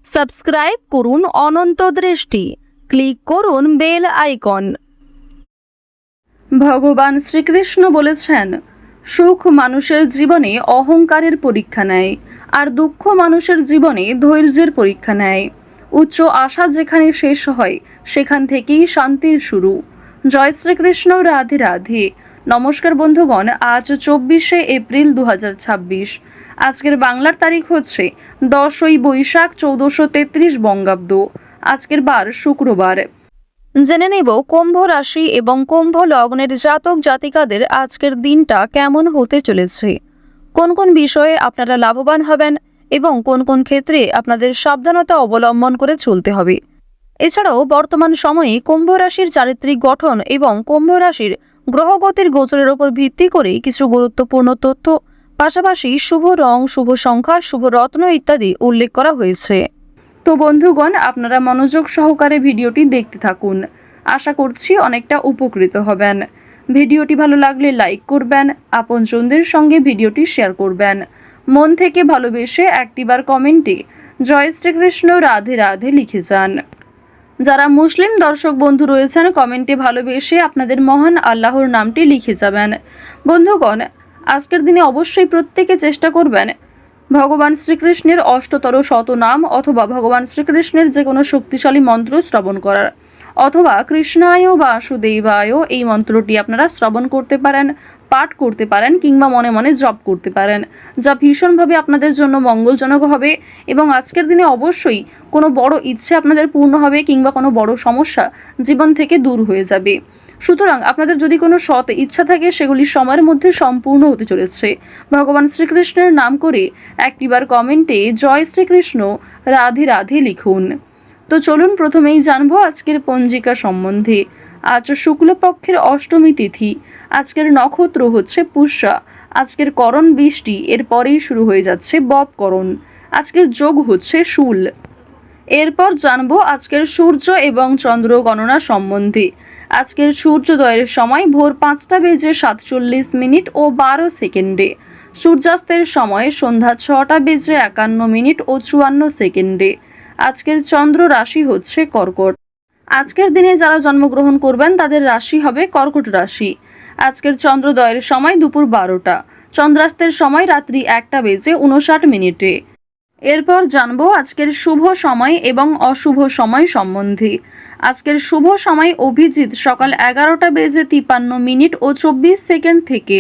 Subscribe করুন অনন্ত দৃষ্টি, click করুন বেল আইকন। ভগবান শ্রীকৃষ্ণ বলেছেন, সুখ মানুষের জীবনে অহংকারের পরীক্ষা নেয়, আর দুঃখ মানুষের জীবনে ধৈর্যের পরীক্ষা নেয়। উচ্চ আশা যেখানে শেষ হয় সেখান থেকেই শান্তির শুরু। জয় শ্রীকৃষ্ণ, রাধে রাধে। নমস্কার বন্ধুগণ, আজ 24শে এপ্রিল 2026। আজকের বাংলার তারিখ হচ্ছে 10ই বৈশাখ 1433 বঙ্গাব্দ। আজকের বার শুক্রবার। জেনে নেব কুম্ভ রাশি এবং কুম্ভ লগ্নের জাতক জাতিকাদের আজকের দিনটা কেমন হতে চলেছে, কোন কোন বিষয়ে আপনারা লাভবান হবেন এবং কোন কোন ক্ষেত্রে আপনাদের সাবধানতা অবলম্বন করে চলতে হবে। এছাড়াও বর্তমান সময়ে কুম্ভ রাশির চারিত্রিক গঠন এবং কুম্ভ রাশির গ্রহগতির গোচরের উপর ভিত্তি করে কিছু গুরুত্বপূর্ণ তথ্য, পাশাপাশি শুভ রং, শুভ সংখ্যা, শুভ রত্ন ইত্যাদি উল্লেখ করা হয়েছে। তো বন্ধুগণ, আপনারা মনোযোগ সহকারে ভিডিওটি দেখতে থাকুন। আশা করছি অনেকটা উপকৃত হবেন। ভিডিওটি ভালো লাগলে লাইক করবেন, আপনজনদের সঙ্গে ভিডিওটি শেয়ার করবেন। মন থেকে ভালোবেসে একটিবার কমেন্টে জয় শ্রীকৃষ্ণ, রাধে রাধে লিখে যান। যারা মুসলিম দর্শক বন্ধু রয়েছেন, কমেন্টে ভালোবেসে আপনাদের মহান আল্লাহর নামটি লিখে যাবেন। বন্ধুগণ, আজকের দিনে অবশ্যই প্রত্যেকে চেষ্টা করবেন ভগবান শ্রীকৃষ্ণের অষ্টতর শতনাম অথবা ভগবান শ্রীকৃষ্ণের যে কোনো শক্তিশালী মন্ত্র শ্রবণ করার, অথবা কৃষ্ণায় বাসুদেবায় এই মন্ত্রটি আপনারা শ্রবণ করতে পারেন, পাঠ করতে পারেন, কিংবা মনে মনে জপ করতে পারেন, যা ভীষণভাবে আপনাদের জন্য মঙ্গলজনক হবে। এবং আজকের দিনে অবশ্যই কোনো বড় ইচ্ছে আপনাদের পূর্ণ হবে, কিংবা কোনো বড় সমস্যা জীবন থেকে দূর হয়ে যাবে। সুতরাং আপনাদের যদি কোনো সৎ ইচ্ছা থাকে, সেগুলি সময়ের মধ্যে সম্পূর্ণ হতে চলেছে। ভগবান শ্রীকৃষ্ণের নাম করে একটিবার কমেন্টে জয় শ্রীকৃষ্ণ, রাধে রাধে লিখুন। তো চলুন প্রথমেই জানবো আজকের পঞ্জিকা সম্বন্ধে। আজ শুক্লপক্ষের অষ্টমী তিথি। আজকের নক্ষত্র হচ্ছে পুষ্যা। আজকের করণ বৃষ্টি, এরপরেই শুরু হয়ে যাচ্ছে বপকরণ। আজকের যোগ হচ্ছে শূল। এরপর জানবো আজকের সূর্য এবং চন্দ্র গণনা সম্বন্ধে। আজকের সূর্যোদয়ের সময় ভোর 5টা বেজে 47 মিনিট ও 12 সেকেন্ডে। সূর্যাস্তের সময় সন্ধ্যা 6টা বেজে 51 মিনিট ও 54 সেকেন্ডে। আজকের চন্দ্র রাশি হচ্ছে কর্কট। আজকের দিনে যারা জন্মগ্রহণ করবেন তাদের রাশি হবে কর্কট রাশি। আজকের চন্দ্রোদয়ের সময় দুপুর 12টা। চন্দ্রাস্তের সময় রাত্রি 1টা বেজে 59 মিনিটে। এরপর জানবো আজকের শুভ সময় এবং অশুভ সময় সম্বন্ধে। আজকের শুভ সময় অভিজিৎ সকাল 11টা বেজে 53 মিনিট ও 24 সেকেন্ড থেকে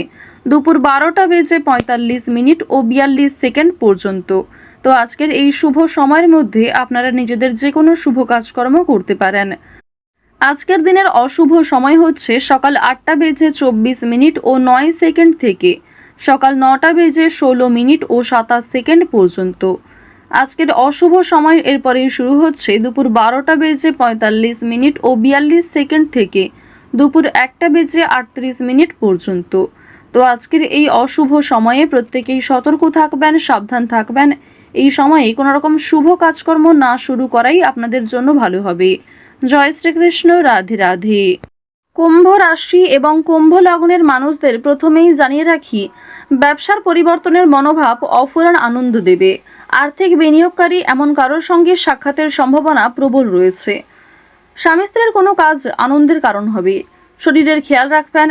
দুপুর 12টা বেজে 45 মিনিট ও 42 সেকেন্ড পর্যন্ত। তো আজকের এই শুভ সময়ের মধ্যে আপনারা নিজেদের যে কোনো শুভ কাজকর্ম করতে পারেন। আজকের দিনের অশুভ সময় হচ্ছে সকাল 8টা বেজে 24 মিনিট ও 9 সেকেন্ড থেকে সকাল 9টা বেজে 16 মিনিট ও 27 সেকেন্ড পর্যন্ত। আজকের অশুভ সময় এরপরেই শুরু হচ্ছে দুপুর 12টা বেজে 45 মিনিট ও 42 সেকেন্ড থেকে দুপুর 1টা বেজে 38 মিনিট পর্যন্ত। তো আজকের এই অশুভ সময়ে প্রত্যেকেই সতর্ক থাকবেন, সাবধান থাকবেন। এই সময়ে কোনো রকম শুভ কাজকর্ম না শুরু করাই আপনাদের জন্য ভালো হবে। জয় শ্রীকৃষ্ণ, রাধে রাধে। কুম্ভ রাশি এবং কুম্ভ লগ্নের মানুষদের প্রথমেই জানিয়ে রাখি, ব্যবসার পরিবর্তনের মনোভাব অফুরান আনন্দ দেবে। আর্থিক বিনিয়োগকারী এমন কারোর সঙ্গে সাক্ষাতের সম্ভাবনা প্রবল রয়েছে। স্বামী স্ত্রীর কোনো কাজ আনন্দের কারণ হবে। শরীরের খেয়াল রাখবেন।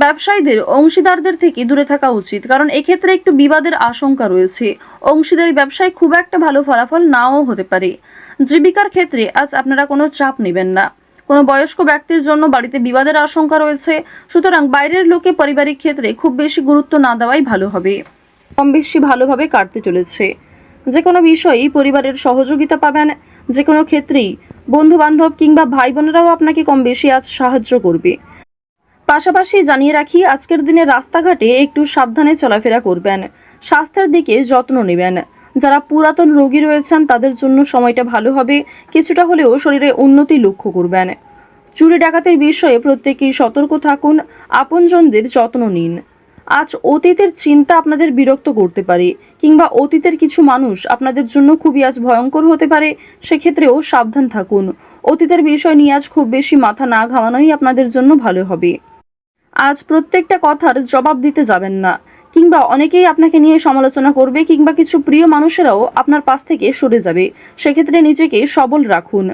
ব্যবসায়ীদের অংশীদারদের থেকে দূরে থাকা উচিত, কারণ এক্ষেত্রে একটু বিবাদের আশঙ্কা রয়েছে। অংশীদারি ব্যবসায় খুব একটা ভালো ফলাফল নাও হতে পারে। জীবিকার ক্ষেত্রে আজ আপনারা কোনো চাপ নেবেন না। কোনো বয়স্ক ব্যক্তির জন্য বাড়িতে বিবাদের আশঙ্কা রয়েছে। সুতরাং বাইরের লোকে পারিবারিক ক্ষেত্রে খুব বেশি গুরুত্ব না দেওয়াই ভালো হবে। কম বেশি ভালোভাবে কাটতে চলেছে। যে কোনো বিষয়েই পরিবারের সহযোগিতা পাবেন। যে কোনো ক্ষেত্রেই বন্ধু বান্ধব কিংবা ভাই বোনেরাও আপনাকে কম বেশি আজ সাহায্য করবে। পাশাপাশি জানিয়ে রাখি, আজকের দিনে রাস্তাঘাটে একটু সাবধানে চলাফেরা করবেন। স্বাস্থ্যের দিকে যত্ন নেবেন। যারা পুরাতন রোগী রয়েছেন তাদের জন্য সময়টা ভালো হবে। কিছুটা হলেও শরীরে উন্নতি লক্ষ্য করবেন। চুরি ডাকাতের বিষয়ে প্রত্যেকেই সতর্ক থাকুন। আপনজনদের যত্ন নিন। আজ অতীতের চিন্তা আপনাদের বিরক্ত করতে পারে, কিংবা অতীতের কিছু মানুষ আপনাদের জন্য খুবই আজ ভয়ঙ্কর হতে পারে। সেক্ষেত্রেও সাবধান থাকুন। অতীতের বিষয় নিয়ে আজ খুব বেশি মাথা না ঘামানোই আপনাদের জন্য ভালো হবে। আজ প্রত্যেকটা কথার জবাব দিতে যাবেন না, কিংবা অনেকেই আপনাকে নিয়ে সমালোচনা করবে, কিংবা কিছু প্রিয় মানুষেরাও আপনার পাশ থেকে সরে যাবে। সেক্ষেত্রে নিজেকে সবল রাখুন।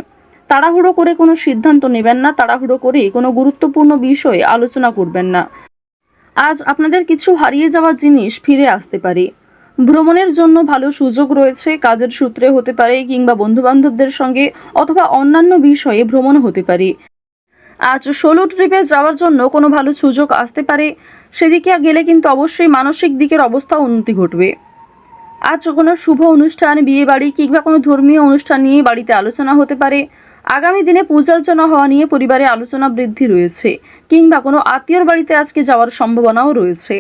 তাড়াহুড়ো করে কোনো সিদ্ধান্ত নেবেন না, তাড়াহুড়ো করে কোনো গুরুত্বপূর্ণ বিষয়ে আলোচনা করবেন না। আজ আপনাদের কিছু হারিয়ে যাওয়া জিনিস ফিরে আসতে পারে। ভ্রমণের জন্য ভালো সুযোগ রয়েছে, কাজের সূত্রে হতে পারে, কিংবা বন্ধুবান্ধবদের সঙ্গে অথবা অন্যান্য বিষয়ে ভ্রমণ হতে পারে। আজ সোলো ট্রিপে যাওয়ার জন্য কোনো ভালো সুযোগ আসতে পারে, সেদিকে গেলে কিন্তু অবশ্যই মানসিক দিকের অবস্থা উন্নতি ঘটবে। আজ কোনো শুভ অনুষ্ঠান, বিয়ে বাড়ি কিংবা কোনো ধর্মীয় অনুষ্ঠান নিয়ে বাড়িতে আলোচনা হতে পারে। আগামী দিনে পূজার্চনা হওয়া নিয়ে পরিবারে আলোচনা বৃদ্ধি রয়েছে, কিংবা কোনো আত্মীয়র বাড়িতে আজকে যাওয়ার সম্ভাবনাও রয়েছে।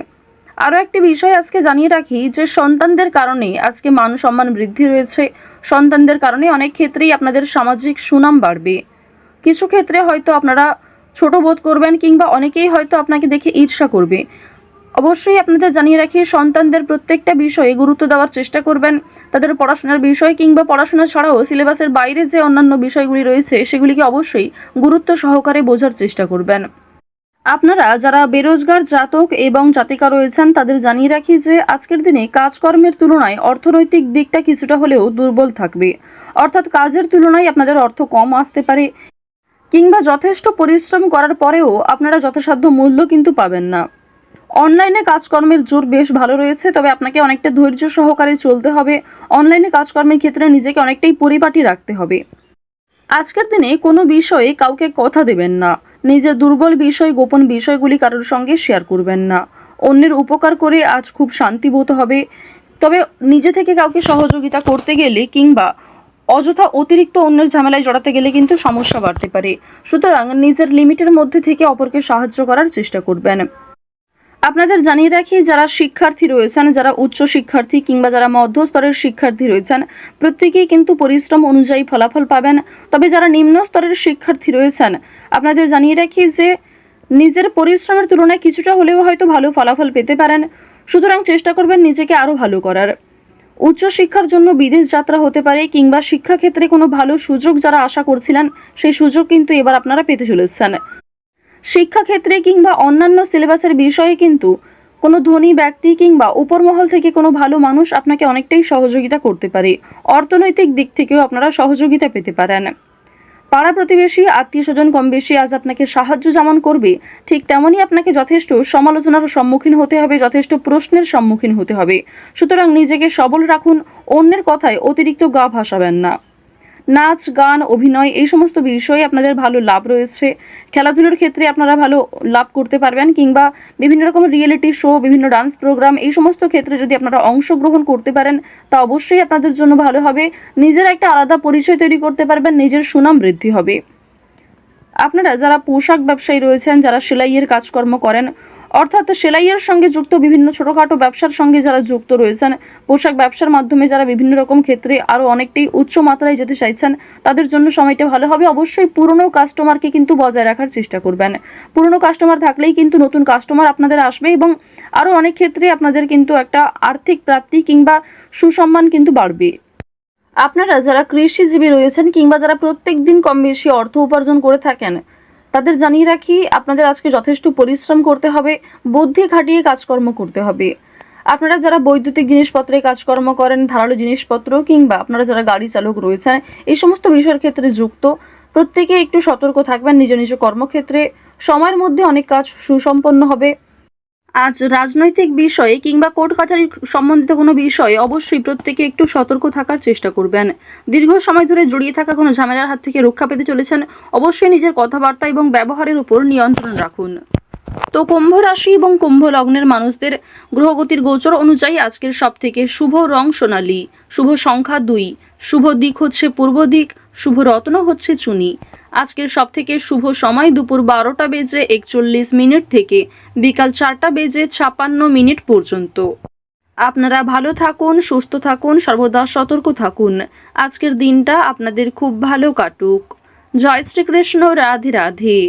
আরও একটি বিষয় আজকে জানিয়ে রাখি যে সন্তানদের কারণে আজকে মান সম্মান বৃদ্ধি রয়েছে। সন্তানদের কারণে অনেক ক্ষেত্রেই আপনাদের সামাজিক সুনাম বাড়বে। কিছু ক্ষেত্রে হয়তো আপনারা ছোট বোধ করবেন, কিংবা অনেকেই হয়তো আপনাকে দেখে ঈর্ষা করবে। অবশ্যই আপনাদের জানিয়ে রাখি, সন্তানদের প্রত্যেকটা বিষয়ে গুরুত্ব দেওয়ার চেষ্টা করবেন। তাদের পড়াশোনার বিষয় কিংবা পড়াশোনা ছাড়াও সিলেবাসের বাইরে যে অন্যান্য বিষয়গুলি রয়েছে সেগুলিকে অবশ্যই গুরুত্ব সহকারে বোঝার চেষ্টা করবেন। আপনারা যারা বেরোজগার জাতক এবং জাতিকা রয়েছেন তাদের জানিয়ে রাখি যে আজকের দিনে কাজকর্মের তুলনায় অর্থনৈতিক দিকটা কিছুটা হলেও দুর্বল থাকবে। অর্থাৎ কাজের তুলনায় আপনাদের অর্থ কম আসতে পারে, কিংবা যথেষ্ট পরিশ্রম করার পরেও আপনারা যথাসাধ্য মূল্য কিন্তু পাবেন না। অনলাইনে কাজকর্মের জোর বেশ ভালো রয়েছে, তবে আপনাকে অনেকটা ধৈর্য সহকারে চলতে হবে। অনলাইনে কাজকর্মের ক্ষেত্রে নিজেকে অনেকটাই পরিপাটি রাখতে হবে। আজকের দিনে কোনো বিষয়ে কাউকে কথা দেবেন না। নিজের দুর্বল বিষয়, গোপন বিষয়গুলি কারোর সঙ্গে শেয়ার করবেন না। অন্যের উপকার করে আজ খুব শান্তি বোধ হবে। তবে নিজে থেকে কাউকে সহযোগিতা করতে গেলে কিংবা অযথা অতিরিক্ত অন্যের ঝামেলায় জড়াতে গেলে কিন্তু সমস্যা বাড়তে পারে। সুতরাং নিজের লিমিটের মধ্যে থেকে অপরকে সাহায্য করার চেষ্টা করবেন। আপনাদের জানিয়ে রাখি, যারা শিক্ষার্থী রয়েছেন, যারা উচ্চ শিক্ষার্থী কিংবা যারা মধ্যস্তরের শিক্ষার্থী রয়েছেন, প্রত্যেকেই কিন্তু পরিশ্রম অনুযায়ী ফলাফল পাবেন। তবে যারা নিম্ন স্তরের শিক্ষার্থী রয়েছেন, আপনাদের জানিয়ে রাখি যে নিজের পরিশ্রমের তুলনায় কিছুটা হলেও হয়তো ভালো ফলাফল পেতে পারেন। সুতরাং চেষ্টা করবেন নিজেকে আরও ভালো করার। উচ্চশিক্ষার জন্য বিদেশ যাত্রা হতে পারে, কিংবা শিক্ষাক্ষেত্রে কোনো ভালো সুযোগ যারা আশা করছিলেন সেই সুযোগ কিন্তু এবার আপনারা পেতে চলেছেন। শিক্ষাক্ষেত্রে কিংবা অন্যান্য সিলেবাসের বিষয়ে কিন্তু কোনো ধনী ব্যক্তি কিংবা উপরমহল থেকে কোনো ভালো মানুষ আপনাকে অনেকটাই সহযোগিতা করতে পারে। অর্থনৈতিক দিক থেকেও আপনারা সহযোগিতা পেতে পারেন। পাড়া প্রতিবেশী, আত্মীয় স্বজন কম বেশি আজ আপনাকে সাহায্য যেমন করবে, ঠিক তেমনই আপনাকে যথেষ্ট সমালোচনার সম্মুখীন হতে হবে, যথেষ্ট প্রশ্নের সম্মুখীন হতে হবে। সুতরাং নিজেকে সবল রাখুন, অন্যের কথায় অতিরিক্ত গা ভাসাবেন না। নাচ, গান, অভিনয় এই সমস্ত বিষয়ে আপনাদের ভালো লাভ রয়েছে। খেলাধুলোর ক্ষেত্রে আপনারা ভালো লাভ করতে পারবেন, কিংবা বিভিন্ন রকমের রিয়েলিটি শো, বিভিন্ন ডান্স প্রোগ্রাম এই সমস্ত ক্ষেত্রে যদি আপনারা অংশগ্রহণ করতে পারেন তা অবশ্যই আপনাদের জন্য ভালো হবে। নিজের একটা আলাদা পরিচয় তৈরি করতে পারবেন, নিজের সুনাম বৃদ্ধি হবে। আপনারা যারা পোশাক ব্যবসায়ী রয়েছেন, যারা সেলাইয়ের কাজকর্ম করেন, অর্থাৎ সেলাইয়ের সঙ্গে যুক্ত বিভিন্ন ছোটোখাটো ব্যবসার সঙ্গে যারা যুক্ত রয়েছেন, পোশাক ব্যবসার মাধ্যমে যারা বিভিন্ন রকম ক্ষেত্রে আরও অনেকটাই উচ্চ মাত্রায় যেতে চাইছেন, তাদের জন্য সময়টা ভালো হবে। অবশ্যই পুরনো কাস্টমারকে কিন্তু বজায় রাখার চেষ্টা করবেন। পুরনো কাস্টমার থাকলেই কিন্তু নতুন কাস্টমার আপনাদের আসবে, এবং আরও অনেক ক্ষেত্রে আপনাদের কিন্তু একটা আর্থিক প্রাপ্তি কিংবা সুসম্মান কিন্তু বাড়বে। আপনারা যারা কৃষিজীবী রয়েছেন, কিংবা যারা প্রত্যেক দিন কম বেশি অর্থ উপার্জন করে থাকেন, তাদের জানিয়ে রাখি আপনাদের আজকে যথেষ্ট পরিশ্রম করতে হবে, বুদ্ধি খাটিয়ে কাজকর্ম করতে হবে। আপনারা যারা বৈদ্যুতিক জিনিসপত্রে কাজকর্ম করেন, ধারালো জিনিসপত্র, কিংবা আপনারা যারা গাড়ি চালক রয়েছেন, এই সমস্ত বিষয়ের ক্ষেত্রে যুক্ত, প্রত্যেকে একটু সতর্ক থাকবেন নিজ নিজ কর্মক্ষেত্রে। সময়ের মধ্যে অনেক কাজ সুসম্পন্ন হবে। আজ রাজনৈতিক বিষয়ে কিংবা কোর্ট কাছারি সম্বন্ধিত কোনো বিষয়ে অবশ্যই প্রত্যেকে একটু সতর্ক থাকার চেষ্টা করবেন। দীর্ঘ সময় ধরে জড়িয়ে থাকা কোনো ঝামেলার হাত থেকে রক্ষা পেতে চলেছেন। অবশ্যই নিজের কথাবার্তা এবং ব্যবহারের উপর নিয়ন্ত্রণ রাখুন। তো কুম্ভ রাশি এবং কুম্ভ লগ্নের মানুষদের গ্রহগতির গোচর অনুযায়ী আজকের সবথেকে শুভ রং সোনালী, শুভ সংখ্যা 2, শুভ দিক হচ্ছে পূর্ব দিক, শুভ রত্ন হচ্ছে চুনি। আজকের সবথেকে শুভ সময় দুপুর 12:41 থেকে বিকাল 4:56 পর্যন্ত। আপনারা ভালো থাকুন, সুস্থ থাকুন, সর্বদা সতর্ক থাকুন। আজকের দিনটা আপনাদের খুব ভালো কাটুক। জয় শ্রীকৃষ্ণ। রাধে রাধে।